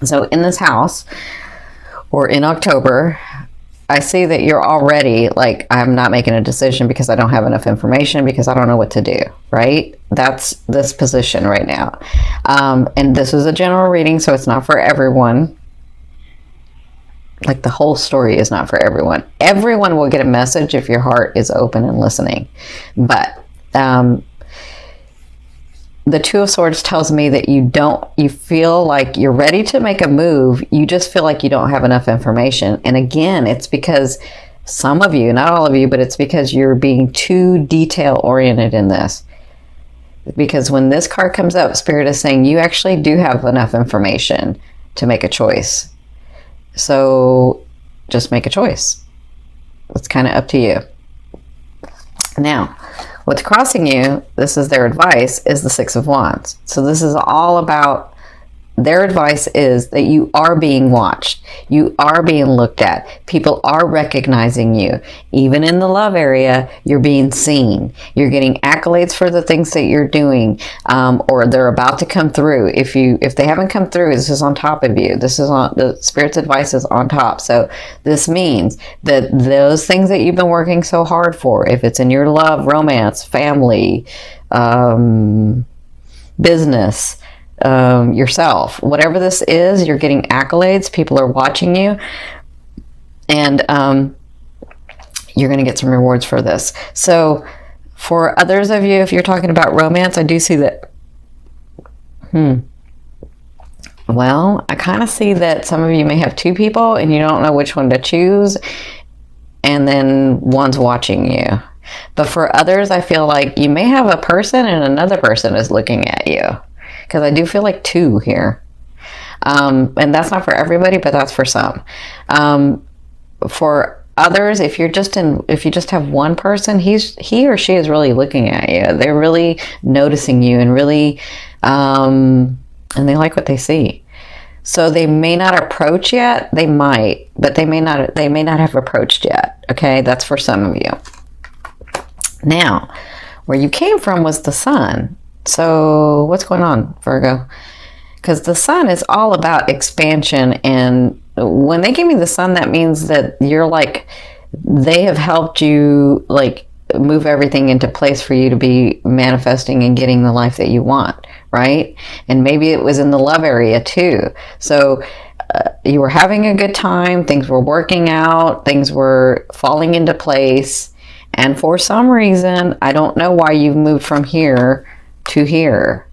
So in this house, or in October, I see that you're already like, I'm not making a decision because I don't have enough information, because I don't know what to do, right? That's this position right now. And this is a general reading, so it's not for everyone. Like, the whole story is not for everyone. Everyone will get a message if your heart is open and listening. But the Two of Swords tells me that you feel like you're ready to make a move. You just feel like you don't have enough information. And again, it's because some of you, not all of you, but it's because you're being too detail oriented in this. Because when this card comes up, Spirit is saying you actually do have enough information to make a choice. So just make a choice. It's kind of up to you. Now, what's crossing you, this is their advice, is the Six of Wands. So this is all about, their advice is that you are being watched. You are being looked at. People are recognizing you. Even in the love area, you're being seen. You're getting accolades for the things that you're doing, or they're about to come through. If they haven't come through, this is on top of you. This is on, the Spirit's advice is on top. So this means that those things that you've been working so hard for, if it's in your love, romance, family, business, yourself, whatever this is, you're getting accolades. People are watching you, and you're going to get some rewards for this. So for others of you, if you're talking about romance, I do see that well, I kind of see that some of you may have two people and you don't know which one to choose, and then one's watching you. But for others, I feel like you may have a person and another person is looking at you. Because I do feel like two here. And that's not for everybody, but that's for some. For others, if you just have one person, he or she is really looking at you. They're really noticing you, and really, and they like what they see. So they may not approach yet. They might, but they may not have approached yet. Okay, that's for some of you. Now, where you came from was the Sun. So what's going on, Virgo? Because the Sun is all about expansion, and when they give me the Sun, that means that you're like, they have helped you like move everything into place for you to be manifesting and getting the life that you want, right? And maybe it was in the love area too. So you were having a good time, things were working out, things were falling into place, and for some reason, I don't know why you've moved from here to here,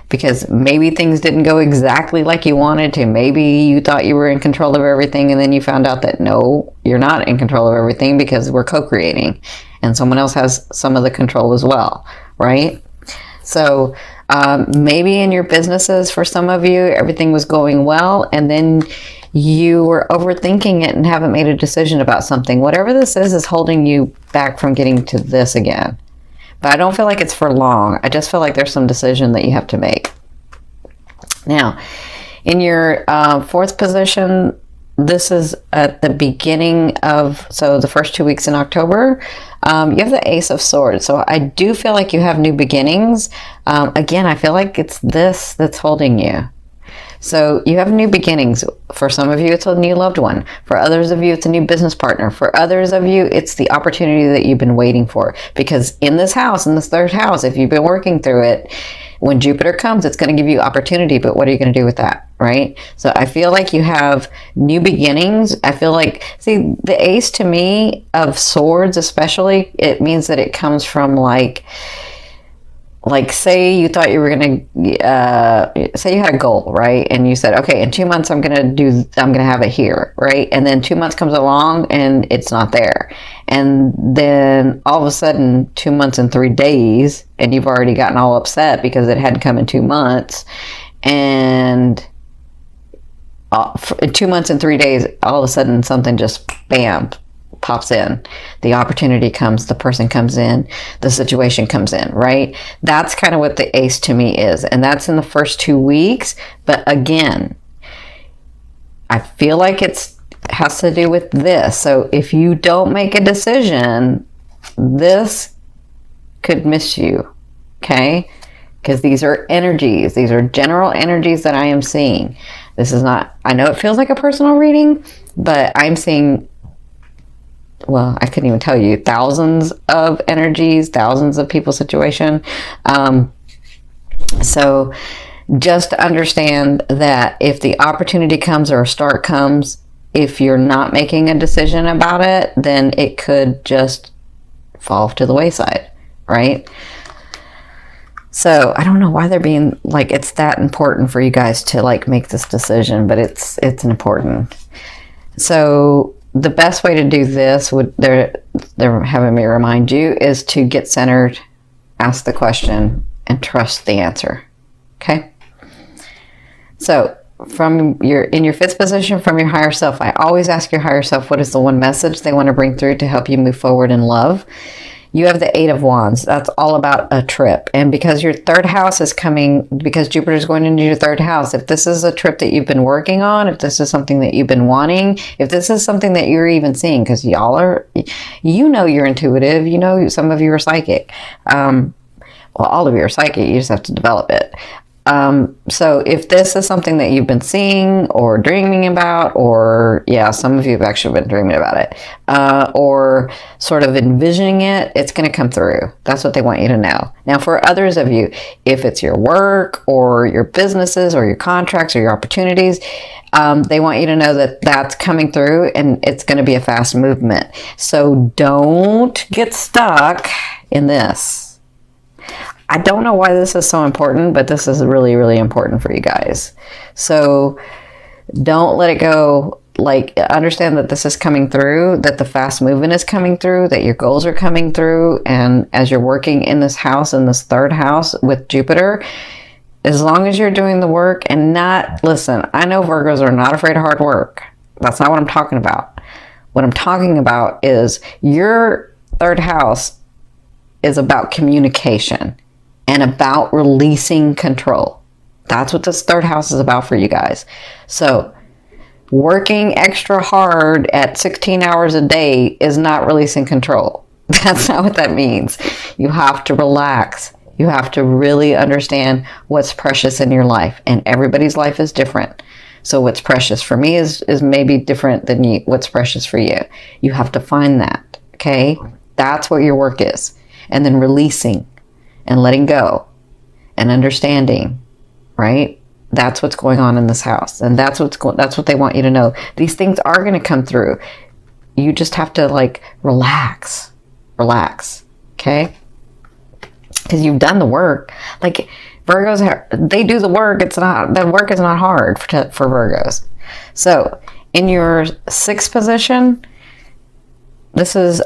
because maybe things didn't go exactly like you wanted to. Maybe you thought you were in control of everything, and then you found out that no, you're not in control of everything, because we're co-creating and someone else has some of the control as well, right? So maybe in your businesses, for some of you, everything was going well, and then you were overthinking it and haven't made a decision about something. Whatever this is holding you back from getting to this again. But I don't feel like it's for long. I just feel like there's some decision that you have to make. Now, in your fourth position, this is at the beginning of, so the first 2 weeks in October, you have the Ace of Swords. So I do feel like you have new beginnings. Again, I feel like it's this that's holding you. So you have new beginnings. For some of you, it's a new loved one. For others of you, it's a new business partner. For others of you, it's the opportunity that you've been waiting for. Because in this house, in this third house, if you've been working through it, when Jupiter comes, it's going to give you opportunity. But what are you going to do with that, right? So I feel like you have new beginnings. I feel like, see, the Ace to me of Swords especially, it means that it comes from like say you thought you were going to, say you had a goal, right? And you said, okay, in 2 months, I'm going to have it here, right? And then 2 months comes along and it's not there. And then all of a sudden, 2 months and 3 days, and you've already gotten all upset because it hadn't come in 2 months. And 2 months and 3 days, all of a sudden something just, bam, pops in. The opportunity comes, the person comes in, the situation comes in, right? That's kind of what the Ace to me is. And that's in the first 2 weeks. But again, I feel like it has to do with this. So if you don't make a decision, this could miss you, okay? Because these are energies. These are general energies that I am seeing. This is not, I know it feels like a personal reading, but I'm seeing, well, I couldn't even tell you, thousands of energies, thousands of people's situation. So just understand that if the opportunity comes or a start comes, if you're not making a decision about it, then it could just fall to the wayside, right? So I don't know why they're being like, it's that important for you guys to like make this decision, but it's important. So the best way to do this, they're having me remind you, is to get centered, ask the question, and trust the answer. Okay? So in your fifth position, from your higher self, I always ask your higher self, what is the one message they want to bring through to help you move forward in love? You have the Eight of Wands. That's all about a trip. And because your third house is coming, because Jupiter is going into your third house, if this is a trip that you've been working on, if this is something that you've been wanting, if this is something that you're even seeing, because y'all are, you're intuitive, some of you are psychic. Well, all of you are psychic. You just have to develop it. So if this is something that you've been seeing or dreaming about, or some of you have actually been dreaming about it, or sort of envisioning it, it's going to come through. That's what they want you to know. Now, for others of you, if it's your work or your businesses or your contracts or your opportunities, they want you to know that that's coming through and it's going to be a fast movement. So don't get stuck in this. I don't know why this is so important, but this is really, really important for you guys. So don't let it go. Like, understand that this is coming through, that the fast movement is coming through, that your goals are coming through. And as you're working in this house, in this third house with Jupiter, as long as you're doing the work and listen, I know Virgos are not afraid of hard work. That's not what I'm talking about. What I'm talking about is your third house is about communication and about releasing control. That's what this third house is about for you guys. So working extra hard at 16 hours a day is not releasing control. That's not what that means. You have to relax. You have to really understand what's precious in your life. And everybody's life is different. So what's precious for me is maybe different than what's precious for you. You have to find that, okay? That's what your work is. And then releasing and letting go and understanding, right? That's what's going on in this house. And that's what they want you to know. These things are going to come through. You just have to relax, okay? Because you've done the work. Like Virgos, they do the work. The work is not hard for Virgos. So in your sixth position, this is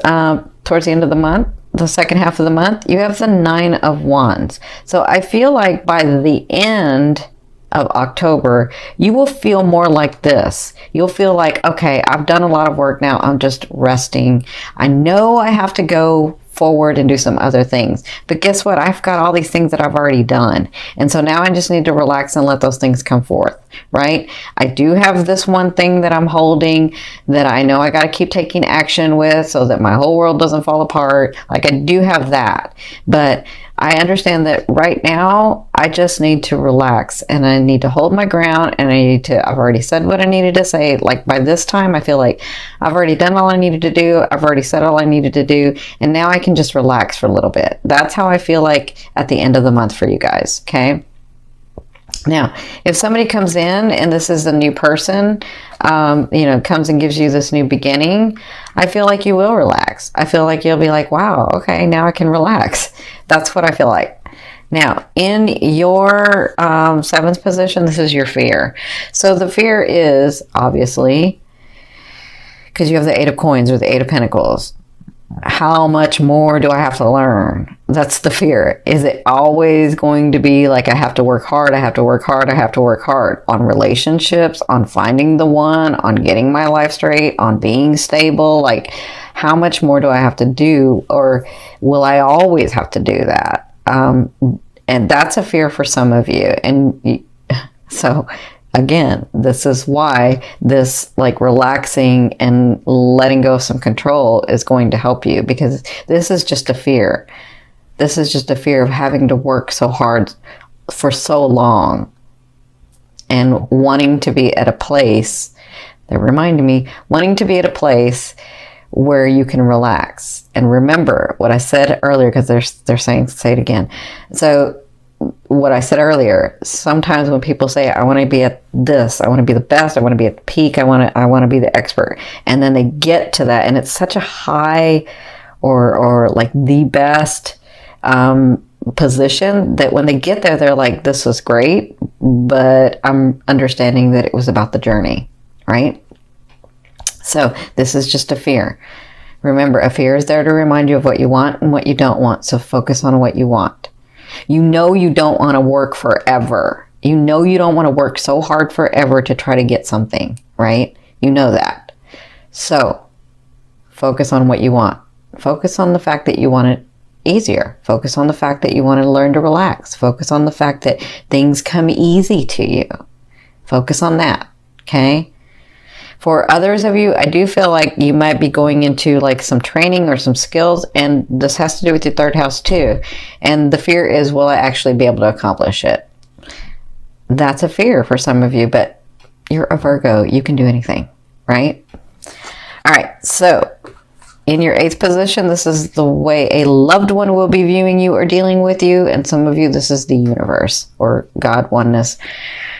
towards the end of the month, the second half of the month, you have the Nine of Wands. So I feel like by the end of October, you will feel more like this. You'll feel like, okay, I've done a lot of work now. I'm just resting. I know I have to go forward and do some other things. But guess what? I've got all these things that I've already done. And so now I just need to relax and let those things come forth, right? I do have this one thing that I'm holding that I know I got to keep taking action with so that my whole world doesn't fall apart. Like, I do have that. But I understand that right now I just need to relax and I need to hold my ground, and I've already said what I needed to say. Like, by this time I feel like I've already done all I needed to do. I've already said all I needed to do. And now I can just relax for a little bit. That's how I feel like at the end of the month for you guys. Okay. Now, if somebody comes in and this is a new person, comes and gives you this new beginning, I feel like you will relax. I feel like you'll be like, wow, okay, now I can relax. That's what I feel like. Now, in your seventh position, this is your fear. So the fear is, obviously, because you have the Eight of Coins or the Eight of Pentacles, how much more do I have to learn? That's the fear. Is it always going to be like I have to work hard, I have to work hard, I have to work hard on relationships, on finding the one, on getting my life straight, on being stable? Like, how much more do I have to do? Or will I always have to do that? And that's a fear for some of you. And so again, this is why this relaxing and letting go of some control is going to help you, because this is just a fear. This is just a fear of having to work so hard for so long. And wanting to be at a place, they're reminding me, wanting to be at a place where you can relax. And remember what I said earlier, because they're saying, say it again. So what I said earlier, sometimes when people say, I want to be at this, I want to be the best, I want to be at the peak, I want to be the expert. And then they get to that, and it's such a high or like the best position that when they get there, they're like, this was great, but I'm understanding that it was about the journey, right? So this is just a fear. Remember, a fear is there to remind you of what you want and what you don't want. So focus on what you want. You know you don't want to work forever. You know you don't want to work so hard forever to try to get something, right? You know that. So focus on what you want. Focus on the fact that you want it easier. Focus on the fact that you want to learn to relax. Focus on the fact that things come easy to you. Focus on that, okay? For others of you, I do feel like you might be going into like some training or some skills, and this has to do with your third house too. And the fear is, will I actually be able to accomplish it? That's a fear for some of you, but you're a Virgo. You can do anything, right? All right, so in your 8th position, this is the way a loved one will be viewing you or dealing with you. And some of you, this is the universe or God, oneness,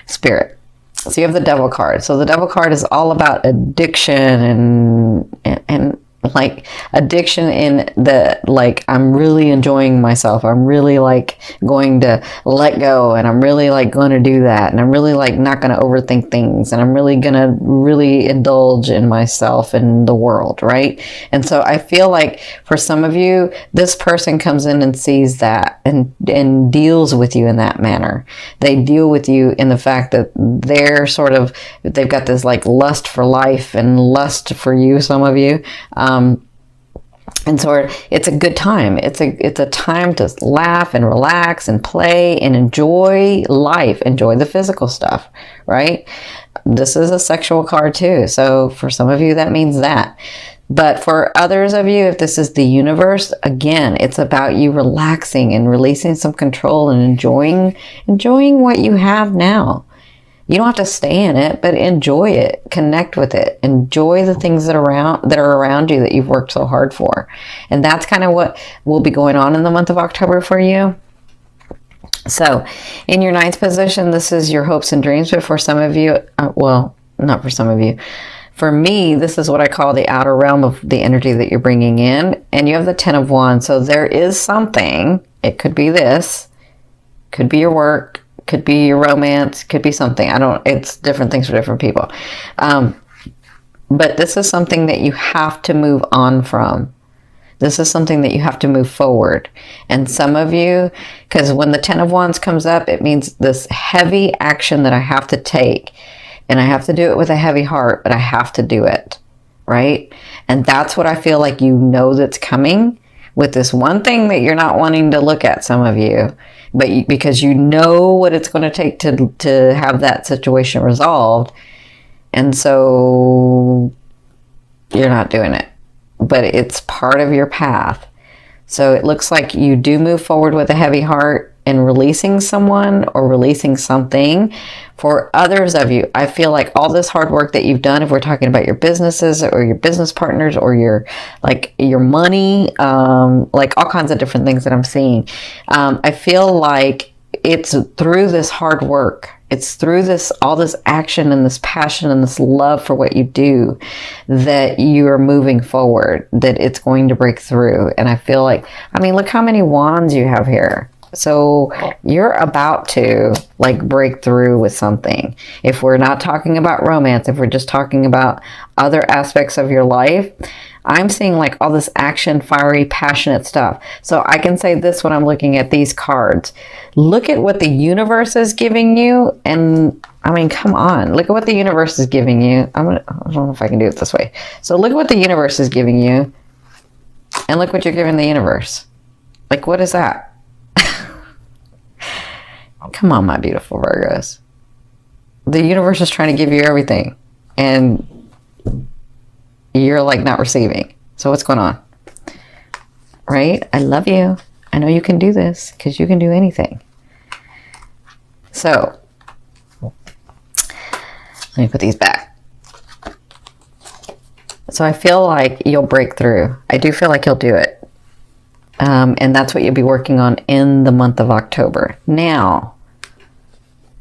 spirit. So you have the Devil card. So the Devil card is all about addiction and like addiction in the, like, I'm really enjoying myself. I'm really like going to let go, and I'm really like going to do that. And I'm really like not going to overthink things. And I'm really going to really indulge in myself and the world, right? And so I feel like for some of you, this person comes in and sees that and deals with you in that manner. They deal with you in the fact that they're sort of, they've got this like lust for life and lust for you, some of you. And so it's a good time. It's a time to laugh and relax and play and enjoy life, enjoy the physical stuff, right? This is a sexual card too. So for some of you, that means that. But for others of you, if this is the universe, again, it's about you relaxing and releasing some control and enjoying what you have now. You don't have to stay in it, but enjoy it, connect with it, enjoy the things that are around you that you've worked so hard for. And that's kind of what will be going on in the month of October for you. So in your 9th position, this is your hopes and dreams. But for some of you, well, not for some of you, for me, this is what I call the outer realm of the energy that you're bringing in. And you have the 10 of Wands. So there is something, it could be this, could be your work, could be your romance, could be something. It's different things for different people. But this is something that you have to move on from. This is something that you have to move forward. And some of you, because when the 10 of Wands comes up, it means this heavy action that I have to take. And I have to do it with a heavy heart, but I have to do it, right? And that's what I feel like you know that's coming with this one thing that you're not wanting to look at, some of you. But because you know what it's going to take to have that situation resolved. And so you're not doing it. But it's part of your path. So it looks like you do move forward with a heavy heart in releasing someone or releasing something. For others of you, I feel like all this hard work that you've done, if we're talking about your businesses or your business partners or your money, like all kinds of different things that I'm seeing. I feel like it's through this hard work. It's through all this action and this passion and this love for what you do that you are moving forward, that it's going to break through. And I feel like, look how many wands you have here. So you're about to like break through with something. If we're not talking about romance, if we're just talking about other aspects of your life, I'm seeing like all this action, fiery, passionate stuff. So I can say this when I'm looking at these cards. Look at what the universe is giving you. And come on, look at what the universe is giving you. I don't know if I can do it this way. So look at what the universe is giving you. And look what you're giving the universe. Like, what is that? Come on, my beautiful Virgos. The universe is trying to give you everything. And you're like not receiving. So what's going on? Right? I love you. I know you can do this because you can do anything. So Let me put these back. So I feel like you'll break through. I do feel like you'll do it. And that's what you'll be working on in the month of October. Now,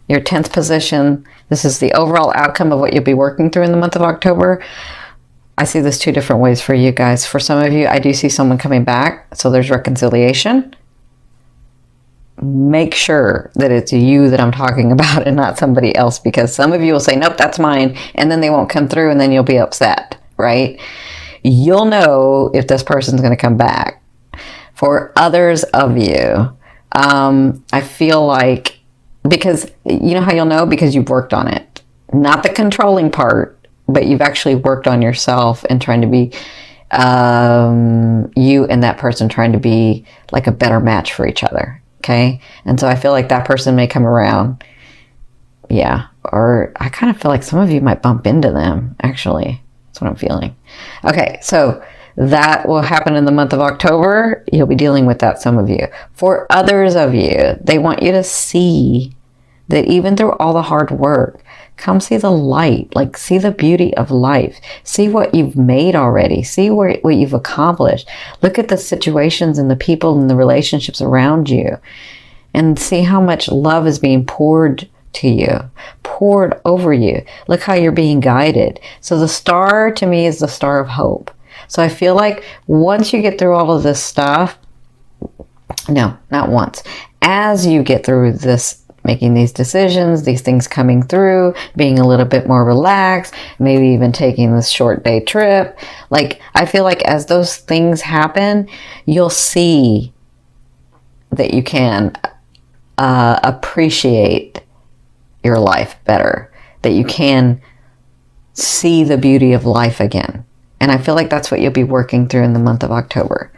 your 10th position, this is the overall outcome of what you'll be working through in the month of October. I see this two different ways for you guys. For some of you, I do see someone coming back, so there's reconciliation. Make sure that it's you that I'm talking about and not somebody else, because some of you will say, nope, that's mine, and then they won't come through, and then you'll be upset, right? You'll know if this person's going to come back. For others of you, I feel like, because you know how you'll know? Because you've worked on it. Not the controlling part, but you've actually worked on yourself and trying to be, you and that person trying to be like a better match for each other. Okay. And so I feel like that person may come around. Yeah. Or I kind of feel like some of you might bump into them, actually. That's what I'm feeling. Okay. So that will happen in the month of October. You'll be dealing with that, some of you. For others of you, they want you to see that even through all the hard work, come see the light, like see the beauty of life. See what you've made already. See what you've accomplished. Look at the situations and the people and the relationships around you, and see how much love is being poured to you, poured over you. Look how you're being guided. So the star to me is the star of hope. So I feel like once you get through all of this stuff, no, not once, as you get through this, making these decisions, these things coming through, being a little bit more relaxed, maybe even taking this short day trip. Like, I feel like as those things happen, you'll see that you can appreciate your life better, that you can see the beauty of life again. And I feel like that's what you'll be working through in the month of October.